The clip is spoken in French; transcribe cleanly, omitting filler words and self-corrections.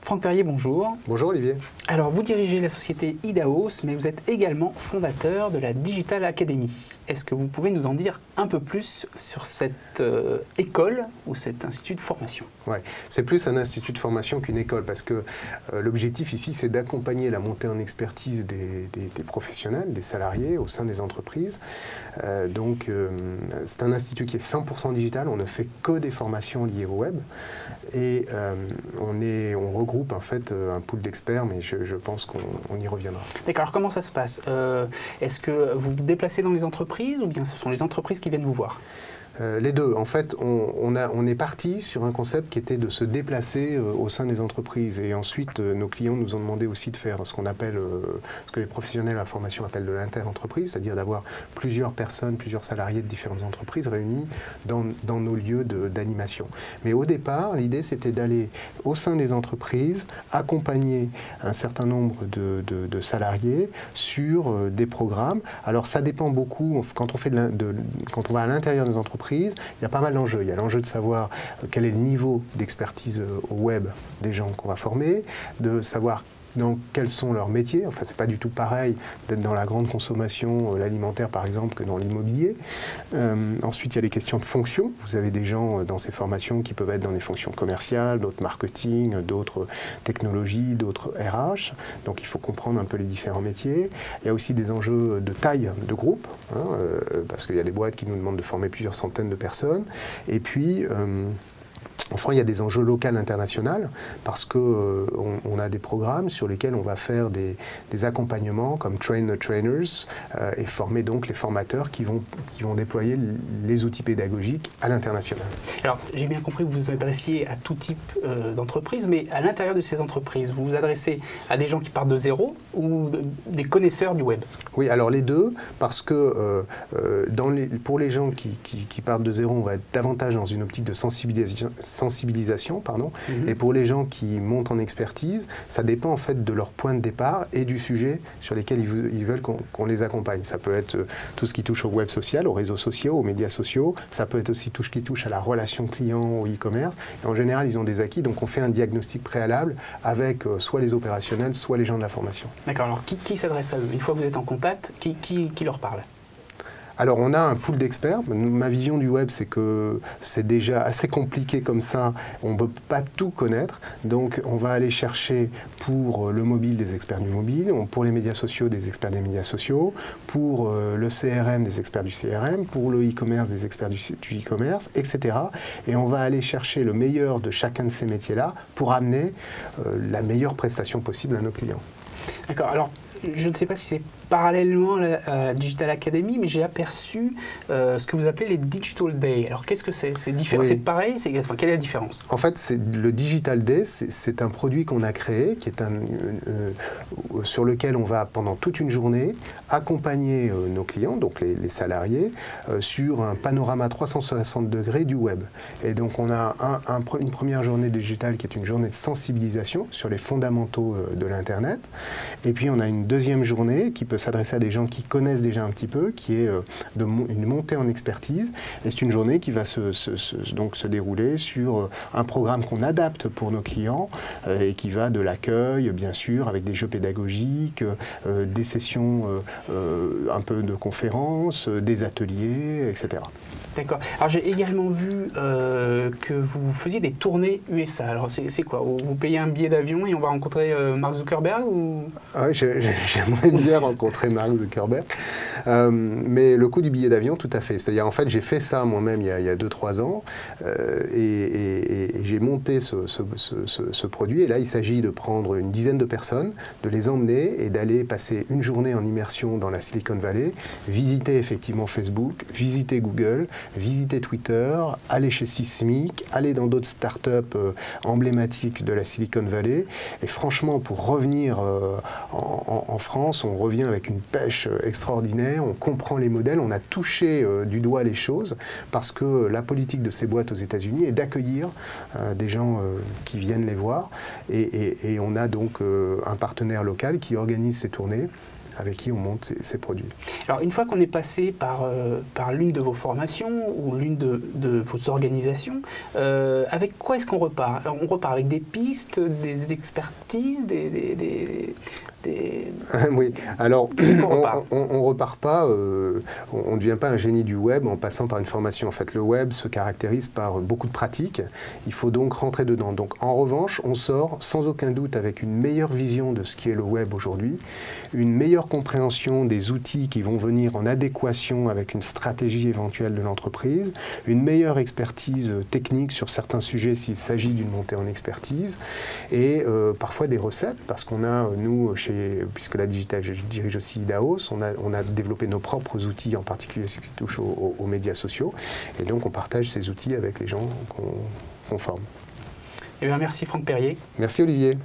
Franck Perrier, bonjour. Bonjour Olivier. Alors, vous dirigez la société Idaos, mais vous êtes également fondateur de la Digital Academy. Est-ce que vous pouvez nous en dire un peu plus sur cette école ou cet institut de formation? Ouais, c'est plus un institut de formation qu'une école, parce que l'objectif ici, c'est d'accompagner la montée en expertise des professionnels, des salariés au sein des entreprises. C'est un institut qui est 100% digital, on ne fait que des formations liées au web. Et on regroupe en fait un pool d'experts, mais je pense qu'on y reviendra. D'accord, alors comment ça se passe? Est-ce que vous vous déplacez dans les entreprises ou bien ce sont les entreprises qui viennent vous voir? Les deux. En fait, on est parti sur un concept qui était de se déplacer au sein des entreprises. Et ensuite, nos clients nous ont demandé aussi de faire ce qu'on appelle, ce que les professionnels à la formation appellent de l'inter-entreprise, c'est-à-dire d'avoir plusieurs personnes, plusieurs salariés de différentes entreprises réunis dans nos lieux d'animation. Mais au départ, l'idée, c'était d'aller au sein des entreprises, accompagner un certain nombre de salariés sur des programmes. Alors, ça dépend beaucoup, quand on va à l'intérieur des entreprises, il y a pas mal d'enjeux. Il y a l'enjeu de savoir quel est le niveau d'expertise au web des gens qu'on va former, de savoir quels sont leurs métiers. Enfin, c'est pas du tout pareil d'être dans la grande consommation, l'alimentaire par exemple, que dans l'immobilier. Ensuite, il y a les questions de fonctions. Vous avez des gens dans ces formations qui peuvent être dans des fonctions commerciales, d'autres marketing, d'autres technologies, d'autres RH. Donc, il faut comprendre un peu les différents métiers. Il y a aussi des enjeux de taille de groupe, parce qu'il y a des boîtes qui nous demandent de former plusieurs centaines de personnes. Et puis, enfin, il y a des enjeux locaux internationaux parce qu'on a des programmes sur lesquels on va faire des accompagnements comme Train the Trainers et former donc les formateurs qui vont déployer les outils pédagogiques à l'international. Alors, j'ai bien compris que vous vous adressiez à tout type d'entreprise, mais à l'intérieur de ces entreprises, vous vous adressez à des gens qui partent de zéro ou des connaisseurs du web? Oui, alors les deux, parce que pour les gens qui partent de zéro, on va être davantage dans une optique de sensibilisation, et pour les gens qui montent en expertise, ça dépend en fait de leur point de départ et du sujet sur lesquels ils veulent qu'on les accompagne. Ça peut être tout ce qui touche au web social, aux réseaux sociaux, aux médias sociaux, ça peut être aussi tout ce qui touche à la relation client, au e-commerce. En général, ils ont des acquis, donc on fait un diagnostic préalable avec soit les opérationnels, soit les gens de la formation. D'accord, alors qui s'adresse à eux? Une fois que vous êtes en contact, qui leur parle? Alors, on a un pool d'experts. Ma vision du web, c'est que c'est déjà assez compliqué comme ça. On ne peut pas tout connaître. Donc, on va aller chercher pour le mobile des experts du mobile, pour les médias sociaux des experts des médias sociaux, pour le CRM des experts du CRM, pour le e-commerce des experts du e-commerce, etc. Et on va aller chercher le meilleur de chacun de ces métiers-là pour amener la meilleure prestation possible à nos clients. D'accord. Alors, je ne sais pas si c'est parallèlement à la Digital Academy, mais j'ai aperçu ce que vous appelez les Digital Day. Alors, qu'est-ce que c'est? C'est différent? Oui. C'est pareil? Enfin, quelle est la différence? En fait, le Digital Day, c'est un produit qu'on a créé, qui est sur lequel on va, pendant toute une journée, accompagner nos clients, donc les salariés, sur un panorama 360 degrés du web. Et donc, on a une première journée digitale qui est une journée de sensibilisation sur les fondamentaux de l'Internet. Et puis, on a une deuxième journée qui peut s'adresser à des gens qui connaissent déjà un petit peu, qui est une montée en expertise. Et c'est une journée qui va donc se dérouler sur un programme qu'on adapte pour nos clients et qui va de l'accueil, bien sûr, avec des jeux pédagogiques, des sessions un peu de conférences, des ateliers, etc. D'accord. Alors j'ai également vu que vous faisiez des tournées USA. Alors c'est quoi? Vous payez un billet d'avion et on va rencontrer Mark Zuckerberg ou... Oui, j'aimerais bien rencontrer Mark Zuckerberg. Mais le coût du billet d'avion, tout à fait. C'est-à-dire, en fait, j'ai fait ça moi-même il y a 2-3 ans et j'ai monté ce produit. Et là, il s'agit de prendre une dizaine de personnes, de les emmener et d'aller passer une journée en immersion dans la Silicon Valley, visiter effectivement Facebook, visiter Google, visiter Twitter, aller chez Sysmic, aller dans d'autres startups emblématiques de la Silicon Valley. Et franchement, pour revenir en France, on revient avec une pêche extraordinaire, on comprend les modèles, on a touché du doigt les choses, parce que la politique de ces boîtes aux États-Unis est d'accueillir des gens qui viennent les voir. Et on a donc un partenaire local qui organise ces tournées avec qui on monte ces produits. Alors, une fois qu'on est passé par l'une de vos formations ou l'une de vos organisations, avec quoi est-ce qu'on repart? On repart avec des pistes, des expertises, Oui, alors on repart pas, on ne devient pas un génie du web en passant par une formation. En fait, le web se caractérise par beaucoup de pratiques, il faut donc rentrer dedans. Donc en revanche, on sort sans aucun doute avec une meilleure vision de ce qui est le web aujourd'hui, une meilleure compréhension des outils qui vont venir en adéquation avec une stratégie éventuelle de l'entreprise, une meilleure expertise technique sur certains sujets s'il s'agit d'une montée en expertise, et parfois des recettes, parce qu'on a, nous, puisque la Digital, je dirige aussi Idaos, on a développé nos propres outils, en particulier ce qui touche aux médias sociaux, et donc on partage ces outils avec les gens qu'on forme. Eh bien, merci Franck Perrier. Merci Olivier.